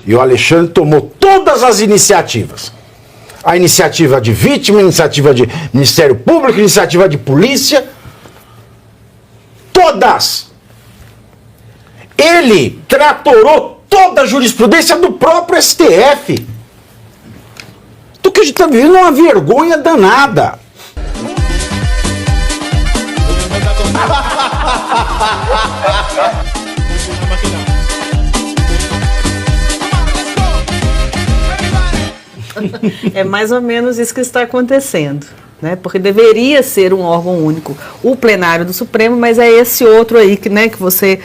E o Alexandre tomou todas as iniciativas. A iniciativa de vítima, a iniciativa de Ministério Público, a iniciativa de polícia. Todas. Ele tratorou toda a jurisprudência do próprio STF. Do que a gente está vivendo é uma vergonha danada. É mais ou menos isso que está acontecendo, né? Porque deveria ser um órgão único, o plenário do Supremo, mas é esse outro aí que, né, que você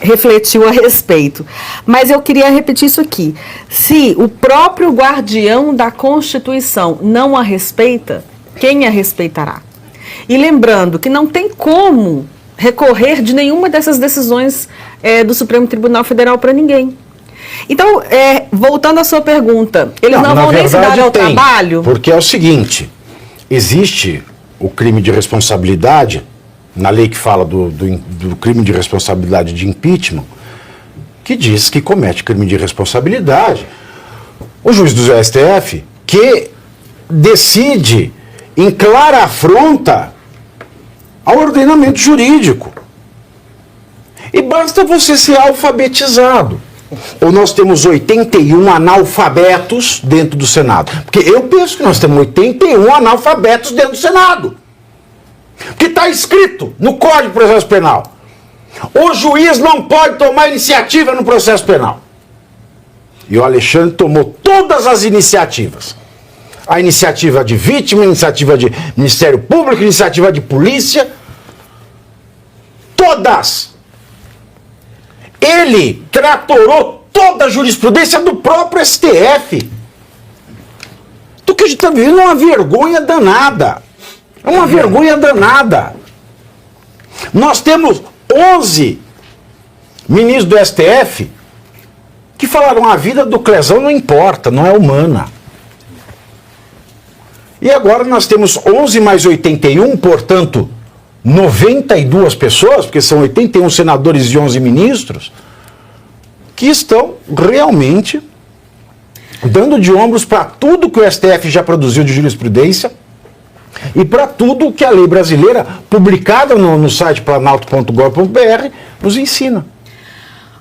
refletiu a respeito. Mas eu queria repetir isso aqui. Se o próprio guardião da Constituição não a respeita, quem a respeitará? E lembrando que não tem como recorrer de nenhuma dessas decisões do Supremo Tribunal Federal para ninguém. Então, voltando à sua pergunta, eles não vão nem se dar ao trabalho? Porque é o seguinte, existe o crime de responsabilidade, na lei que fala do crime de responsabilidade de impeachment, que diz que comete crime de responsabilidade o juiz do STF, que decide em clara afronta ao ordenamento jurídico. E basta você ser alfabetizado. Ou nós temos 81 analfabetos dentro do Senado. Porque eu penso que nós temos 81 analfabetos dentro do Senado. Que está escrito no Código de Processo Penal. O juiz não pode tomar iniciativa no processo penal. E o Alexandre tomou todas as iniciativas. A iniciativa de vítima, a iniciativa de Ministério Público, a iniciativa de polícia. Todas. Ele tratorou toda a jurisprudência do próprio STF. Do que a gente está vivendo é uma vergonha danada. É uma vergonha danada. Nós temos 11 ministros do STF que falaram: a vida do Clezão não importa, não é humana. E agora nós temos 11 mais 81, portanto, 92 pessoas, porque são 81 senadores e 11 ministros, que estão realmente dando de ombros para tudo que o STF já produziu de jurisprudência e para tudo que a lei brasileira, publicada no site planalto.gov.br, nos ensina.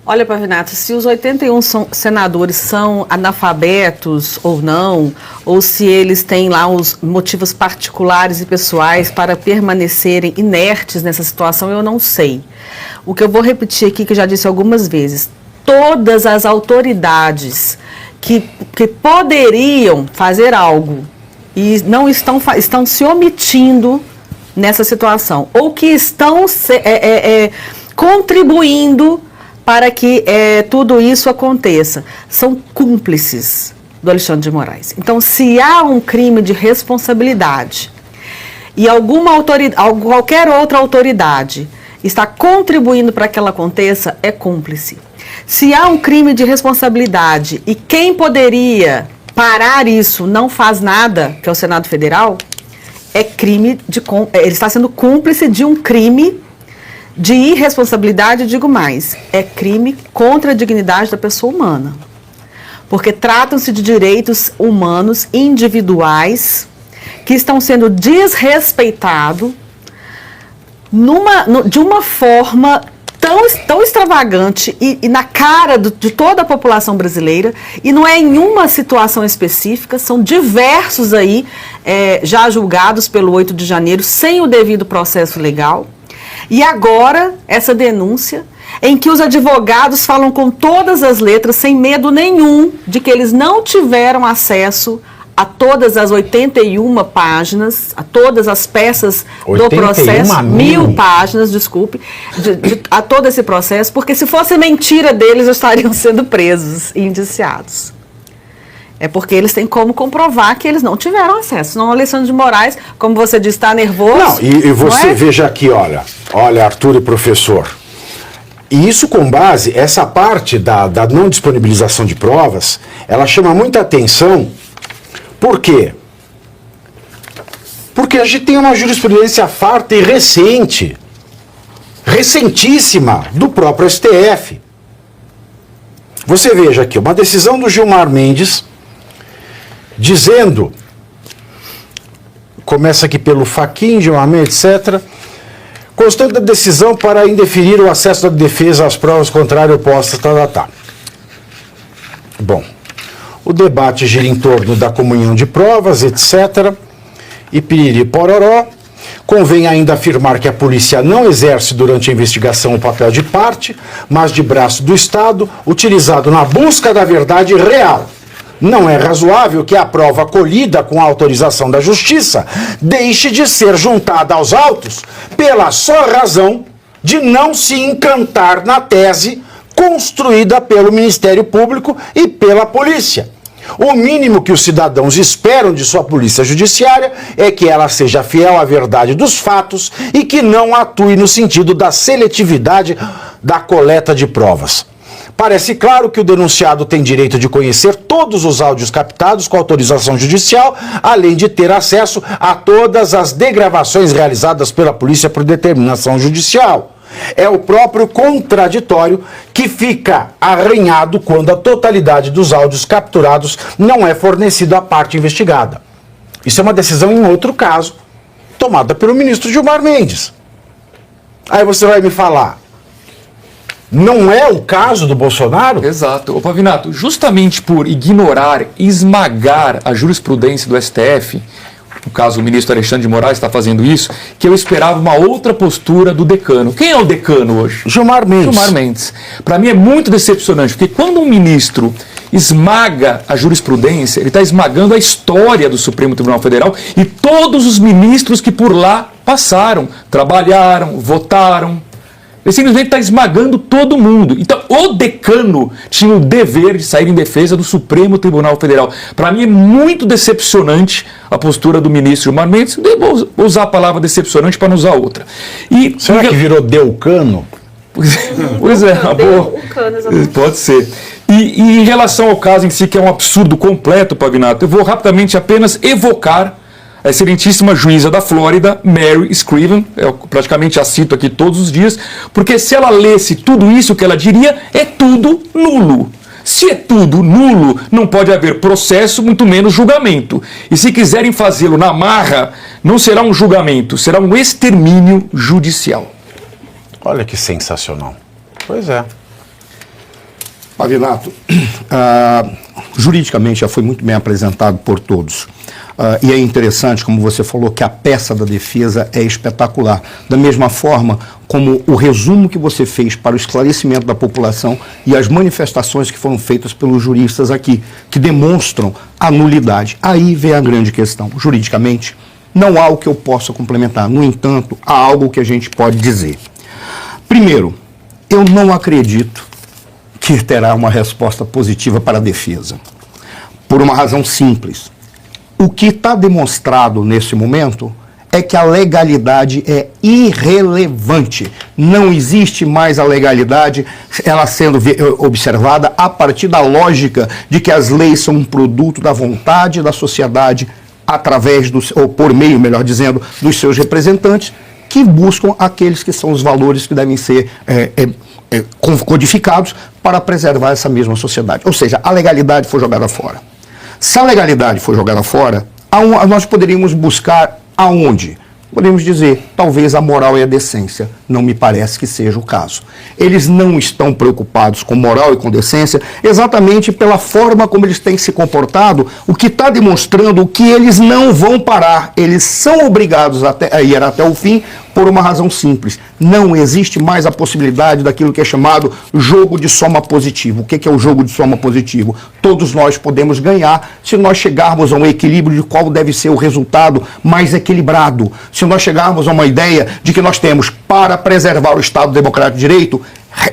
Olha, Pavinato, se os 81 senadores são analfabetos ou não, ou se eles têm lá os motivos particulares e pessoais para permanecerem inertes nessa situação, eu não sei. O que eu vou repetir aqui, que eu já disse algumas vezes, todas as autoridades que poderiam fazer algo e não estão se omitindo nessa situação, ou que estão contribuindo para que tudo isso aconteça, são cúmplices do Alexandre de Moraes. Então, se há um crime de responsabilidade e qualquer outra autoridade está contribuindo para que ela aconteça, é cúmplice. Se há um crime de responsabilidade e quem poderia parar isso não faz nada, que é o Senado Federal, ele está sendo cúmplice de um crime de irresponsabilidade, digo mais, é crime contra a dignidade da pessoa humana. Porque tratam-se de direitos humanos individuais que estão sendo desrespeitados de uma forma tão extravagante e na cara de toda a população brasileira, e não é em uma situação específica, são diversos aí já julgados pelo 8 de janeiro sem o devido processo legal. E agora, essa denúncia, em que os advogados falam com todas as letras, sem medo nenhum, de que eles não tiveram acesso a todas as 81 páginas, a todas as peças do processo, 1000 páginas, desculpe, a todo esse processo, porque se fosse mentira deles, estariam sendo presos e indiciados. É porque eles têm como comprovar que eles não tiveram acesso. Não, Alexandre de Moraes, como você disse, está nervoso. Não, e você veja aqui, olha, Arthur e professor. E isso com base, essa parte da não disponibilização de provas, ela chama muita atenção. Por quê? Porque a gente tem uma jurisprudência farta e recente, recentíssima, do próprio STF. Você veja aqui, uma decisão do Gilmar Mendes, dizendo, começa aqui pelo Fachin, Gilmar Mendes, etc., constante da decisão para indeferir o acesso da defesa às provas contrárias opostas, Bom, o debate gira em torno da comunhão de provas, etc., e piriri pororó. Convém ainda afirmar que a polícia não exerce durante a investigação o papel de parte, mas de braço do Estado, utilizado na busca da verdade real. Não é razoável que a prova colhida com a autorização da Justiça deixe de ser juntada aos autos pela só razão de não se encantar na tese construída pelo Ministério Público e pela polícia. O mínimo que os cidadãos esperam de sua polícia judiciária é que ela seja fiel à verdade dos fatos e que não atue no sentido da seletividade da coleta de provas. Parece claro que o denunciado tem direito de conhecer todos os áudios captados com autorização judicial, além de ter acesso a todas as degravações realizadas pela polícia por determinação judicial. É o próprio contraditório que fica arranhado quando a totalidade dos áudios capturados não é fornecido à parte investigada. Isso é uma decisão em outro caso, tomada pelo ministro Gilmar Mendes. Aí você vai me falar, não é o caso do Bolsonaro? Exato. Ô Pavinato, justamente por ignorar, esmagar a jurisprudência do STF, no caso o ministro Alexandre de Moraes está fazendo isso, que eu esperava uma outra postura do decano. Quem é o decano hoje? Gilmar Mendes. Gilmar Mendes. Para mim é muito decepcionante, porque quando um ministro esmaga a jurisprudência, ele está esmagando a história do Supremo Tribunal Federal e todos os ministros que por lá passaram, trabalharam, votaram. Ele simplesmente está esmagando todo mundo. Então, o decano tinha o dever de sair em defesa do Supremo Tribunal Federal. Para mim é muito decepcionante a postura do ministro Gilmar Mendes. Vou usar a palavra decepcionante para não usar outra. Será que virou Delcano? Pois é, uma boa. Pode ser. E em relação ao caso em si, que é um absurdo completo, Pavinato, eu vou rapidamente apenas evocar a excelentíssima juíza da Flórida, Mary Scriven, eu praticamente a cito aqui todos os dias, porque se ela lesse tudo isso que ela diria, é tudo nulo. Se é tudo nulo, não pode haver processo, muito menos julgamento. E se quiserem fazê-lo na marra, não será um julgamento, será um extermínio judicial. Olha que sensacional. Pois é. Pavinato, juridicamente já foi muito bem apresentado por todos. E é interessante, como você falou, que a peça da defesa é espetacular. Da mesma forma como o resumo que você fez para o esclarecimento da população e as manifestações que foram feitas pelos juristas aqui, que demonstram a nulidade. Aí vem a grande questão. Juridicamente, não há o que eu possa complementar. No entanto, há algo que a gente pode dizer. Primeiro, eu não acredito que terá uma resposta positiva para a defesa. Por uma razão simples. O que está demonstrado nesse momento é que a legalidade é irrelevante. Não existe mais a legalidade, ela sendo observada a partir da lógica de que as leis são um produto da vontade da sociedade, através ou por meio, melhor dizendo, dos seus representantes, que buscam aqueles que são os valores que devem ser codificados para preservar essa mesma sociedade. Ou seja, a legalidade foi jogada fora. Se a legalidade for jogada fora, nós poderíamos buscar aonde? Podemos dizer, talvez a moral e a decência. Não me parece que seja o caso. Eles não estão preocupados com moral e com decência exatamente pela forma como eles têm se comportado, o que está demonstrando que eles não vão parar. Eles são obrigados a ir até o fim por uma razão simples. Não existe mais a possibilidade daquilo que é chamado jogo de soma positivo. O que é o jogo de soma positivo? Todos nós podemos ganhar se nós chegarmos a um equilíbrio de qual deve ser o resultado mais equilibrado. Se nós chegarmos a uma ideia de que nós temos, para preservar o Estado Democrático de Direito,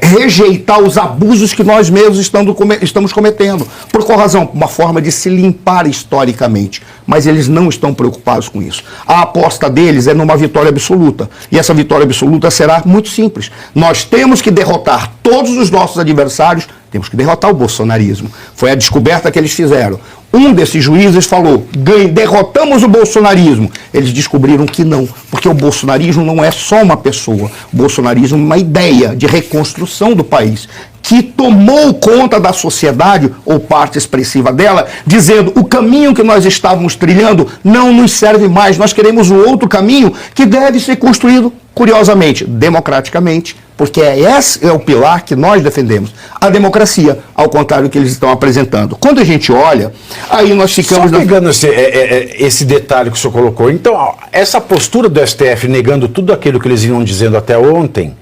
rejeitar os abusos que nós mesmos estamos cometendo. Por qual razão? Uma forma de se limpar historicamente. Mas eles não estão preocupados com isso. A aposta deles é numa vitória absoluta. E essa vitória absoluta será muito simples. Nós temos que derrotar todos os nossos adversários, temos que derrotar o bolsonarismo. Foi a descoberta que eles fizeram. Um desses juízes falou, derrotamos o bolsonarismo. Eles descobriram que não, porque o bolsonarismo não é só uma pessoa. O bolsonarismo é uma ideia de reconstrução do país, que tomou conta da sociedade, ou parte expressiva dela, dizendo o caminho que nós estávamos trilhando não nos serve mais, nós queremos um outro caminho que deve ser construído, curiosamente, democraticamente, porque esse é o pilar que nós defendemos, a democracia, ao contrário do que eles estão apresentando. Quando a gente olha, aí nós ficamos... Só pegando esse detalhe que o senhor colocou, então, essa postura do STF negando tudo aquilo que eles vinham dizendo até ontem,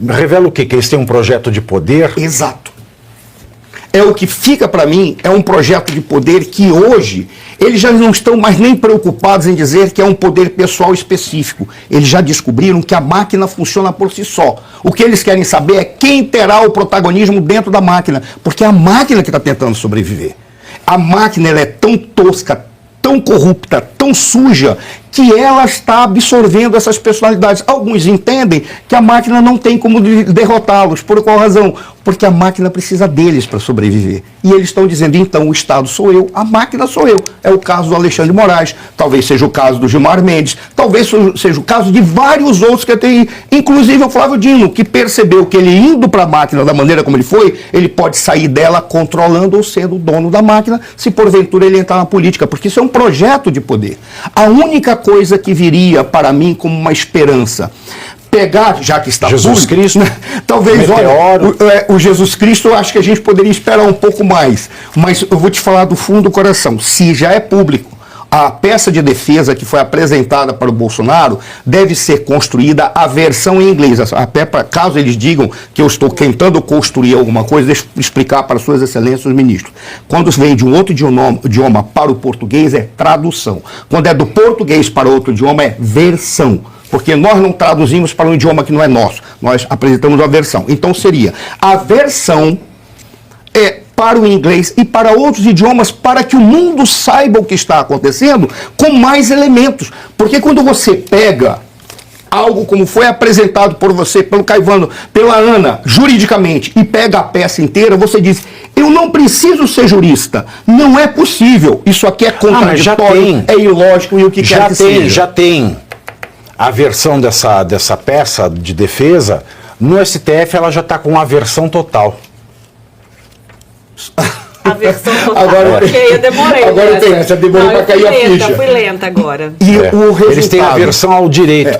revela o quê? Que eles têm um projeto de poder? Exato. É o que fica para mim, é um projeto de poder que hoje eles já não estão mais nem preocupados em dizer que é um poder pessoal específico. Eles já descobriram que a máquina funciona por si só. O que eles querem saber é quem terá o protagonismo dentro da máquina, porque é a máquina que está tentando sobreviver. A máquina ela é tão tosca, tão corrupta, tão suja, que ela está absorvendo essas personalidades. Alguns entendem que a máquina não tem como derrotá-los. Por qual razão? Porque a máquina precisa deles para sobreviver. E eles estão dizendo, então, o Estado sou eu, a máquina sou eu. É o caso do Alexandre de Moraes, talvez seja o caso do Gilmar Mendes, talvez seja o caso de vários outros que tem, inclusive o Flávio Dino, que percebeu que ele indo para a máquina da maneira como ele foi, ele pode sair dela controlando ou sendo o dono da máquina, se porventura ele entrar na política, porque isso é um projeto de poder. A única coisa que viria para mim como uma esperança, pegar, já que está Jesus Cristo, né? Talvez, meteoro. olha, o Jesus Cristo eu acho que a gente poderia esperar um pouco mais, mas eu vou te falar do fundo do coração, se já é público, a peça de defesa que foi apresentada para o Bolsonaro deve ser construída a versão em inglês, até para caso eles digam que eu estou tentando construir alguma coisa, deixa eu explicar para suas excelências os ministros. Quando vem de um outro idioma para o português é tradução, quando é do português para outro idioma é versão. Porque nós não traduzimos para um idioma que não é nosso, nós apresentamos a versão. Então seria a versão para o inglês e para outros idiomas, para que o mundo saiba o que está acontecendo com mais elementos. Porque quando você pega algo como foi apresentado por você, pelo Caivano, pela Ana, juridicamente, e pega a peça inteira, você diz, eu não preciso ser jurista, não é possível, isso aqui é contraditório, é ilógico e o que quer que seja. Já tem a versão dessa peça de defesa, no STF ela já está com a versão total. A versão total. Agora, eu demorei. Agora tem essa, demorou para cair a ficha. Fui lenta agora. E o resultado? Eles têm a versão ao direito.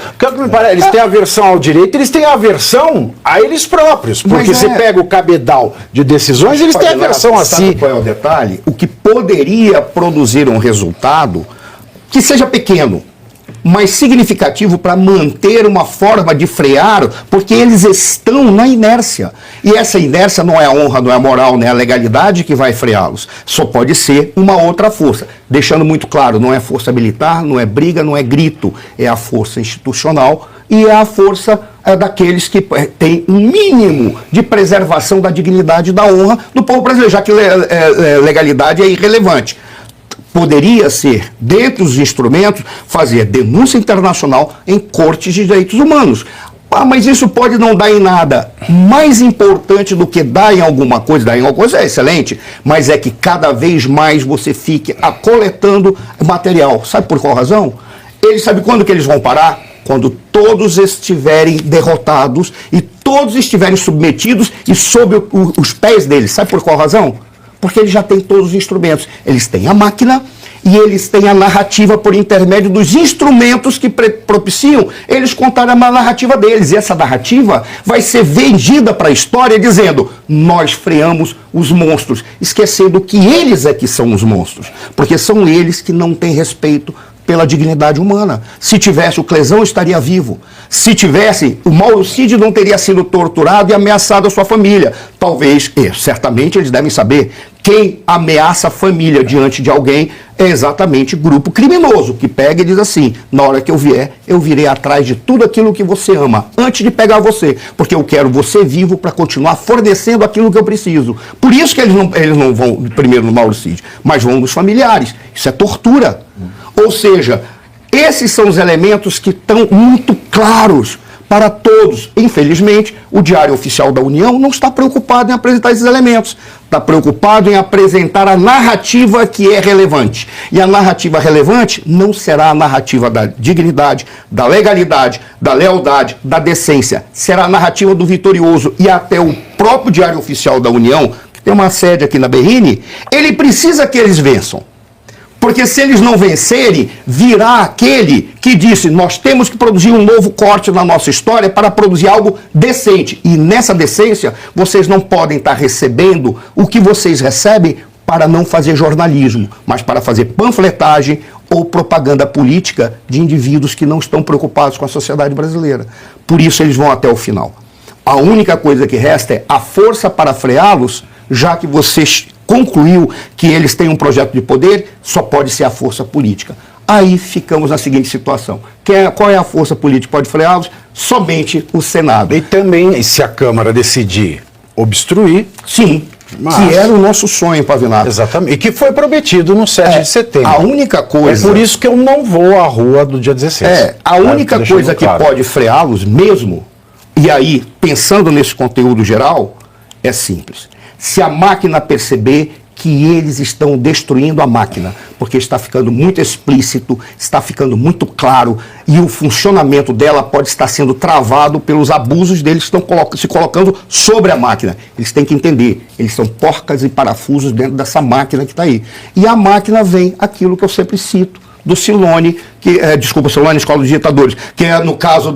Eles têm a versão ao direito, eles têm a versão a eles próprios. Porque você pega o cabedal de decisões, eles têm a versão assim. Sabe qual é o detalhe? O que poderia produzir um resultado que seja pequeno, mas significativo para manter uma forma de frear, porque eles estão na inércia. E essa inércia não é a honra, não é a moral, não é a legalidade que vai freá-los. Só pode ser uma outra força. Deixando muito claro, não é força militar, não é briga, não é grito. É a força institucional e é a força daqueles que têm um mínimo de preservação da dignidade e da honra do povo brasileiro, já que legalidade é irrelevante. Poderia ser, dentre os instrumentos, fazer denúncia internacional em cortes de direitos humanos. Ah, mas isso pode não dar em nada. Mais importante do que dar em alguma coisa é excelente, mas é que cada vez mais você fique coletando material. Sabe por qual razão? Sabe quando que eles vão parar? Quando todos estiverem derrotados e todos estiverem submetidos e sob os pés deles. Sabe por qual razão? Porque eles já têm todos os instrumentos. Eles têm a máquina e eles têm a narrativa por intermédio dos instrumentos que propiciam eles contarem a narrativa deles. E essa narrativa vai ser vendida para a história dizendo, nós freamos os monstros, esquecendo que eles é que são os monstros. Porque são eles que não têm respeito pela dignidade humana. Se tivesse, o Clesão estaria vivo. Se tivesse, o Mauro Cid não teria sido torturado e ameaçado a sua família. Talvez, certamente eles devem saber, quem ameaça a família diante de alguém é exatamente grupo criminoso, que pega e diz assim, na hora que eu vier, eu virei atrás de tudo aquilo que você ama, antes de pegar você, porque eu quero você vivo para continuar fornecendo aquilo que eu preciso. Por isso que eles não vão primeiro no Mauro Cid, mas vão nos familiares. Isso é tortura. Ou seja, esses são os elementos que estão muito claros para todos. Infelizmente, o Diário Oficial da União não está preocupado em apresentar esses elementos. Está preocupado em apresentar a narrativa que é relevante. E a narrativa relevante não será a narrativa da dignidade, da legalidade, da lealdade, da decência. Será a narrativa do vitorioso. E até o próprio Diário Oficial da União, que tem uma sede aqui na Berrini, ele precisa que eles vençam. Porque se eles não vencerem, virá aquele que disse, nós temos que produzir um novo corte na nossa história para produzir algo decente. E nessa decência, vocês não podem estar recebendo o que vocês recebem para não fazer jornalismo, mas para fazer panfletagem ou propaganda política de indivíduos que não estão preocupados com a sociedade brasileira. Por isso eles vão até o final. A única coisa que resta é a força para freá-los, já que vocês concluiu que eles têm um projeto de poder, só pode ser a força política. Aí ficamos na seguinte situação. Qual é a força política que pode freá-los? Somente o Senado. E também, se a Câmara decidir obstruir... Sim, que era o nosso sonho, Pavinato. Exatamente. E que foi prometido no 7 de setembro. A única coisa... É por isso que eu não vou à rua do dia 16. A única coisa que pode freá-los mesmo, e aí, pensando nesse conteúdo geral, é simples. Se a máquina perceber que eles estão destruindo a máquina, porque está ficando muito explícito, está ficando muito claro, e o funcionamento dela pode estar sendo travado pelos abusos deles que estão se colocando sobre a máquina. Eles têm que entender, eles são porcas e parafusos dentro dessa máquina que está aí. E a máquina vem aquilo que eu sempre cito, do Silone, Silone, Escola dos Ditadores, que é no caso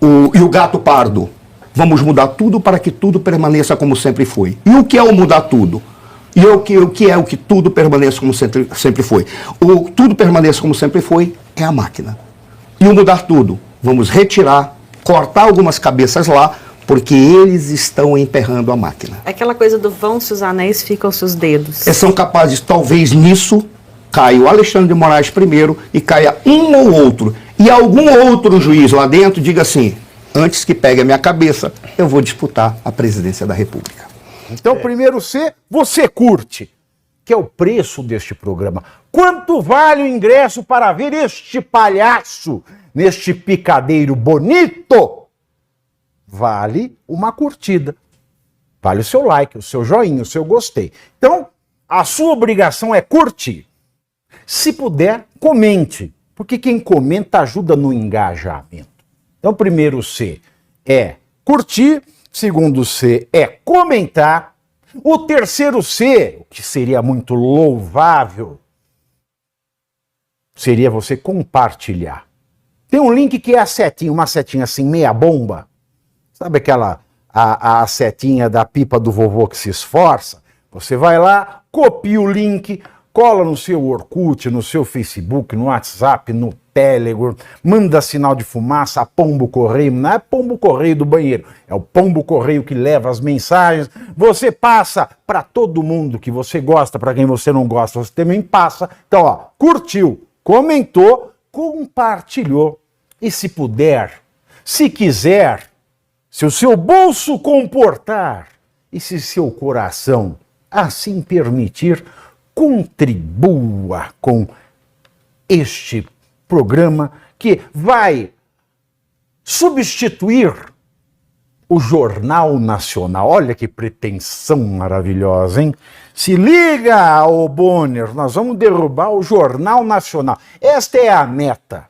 e o gato pardo. Vamos mudar tudo para que tudo permaneça como sempre foi. E o que é o mudar tudo? E o que é o que tudo permaneça como sempre foi? O tudo permaneça como sempre foi é a máquina. E o mudar tudo? Vamos retirar, cortar algumas cabeças lá, porque eles estão emperrando a máquina. Aquela coisa do vão-se os anéis, ficam-se os dedos. São capazes, talvez nisso, caia o Alexandre de Moraes primeiro e caia um ou outro. E algum outro juiz lá dentro diga assim, antes que pegue a minha cabeça, eu vou disputar a presidência da República. Então, primeiro C, você curte, que é o preço deste programa. Quanto vale o ingresso para ver este palhaço neste picadeiro bonito? Vale uma curtida. Vale o seu like, o seu joinha, o seu gostei. Então, a sua obrigação é curtir. Se puder, comente, porque quem comenta ajuda no engajamento. Então, primeiro C é curtir, segundo C é comentar, o terceiro C, o que seria muito louvável, seria você compartilhar. Tem um link que é a setinha, uma setinha assim, meia bomba. Sabe aquela, a setinha da pipa do vovô que se esforça? Você vai lá, copia o link, cola no seu Orkut, no seu Facebook, no WhatsApp, no Telegram, manda sinal de fumaça, pombo correio, não é pombo correio do banheiro, é o pombo correio que leva as mensagens, você passa para todo mundo que você gosta, para quem você não gosta, você também passa. Então, ó, curtiu, comentou, compartilhou, e se puder, se quiser, se o seu bolso comportar, e se seu coração assim permitir, contribua com este programa que vai substituir o Jornal Nacional. Olha que pretensão maravilhosa, hein? Se liga, ô Bonner, nós vamos derrubar o Jornal Nacional. Esta é a meta.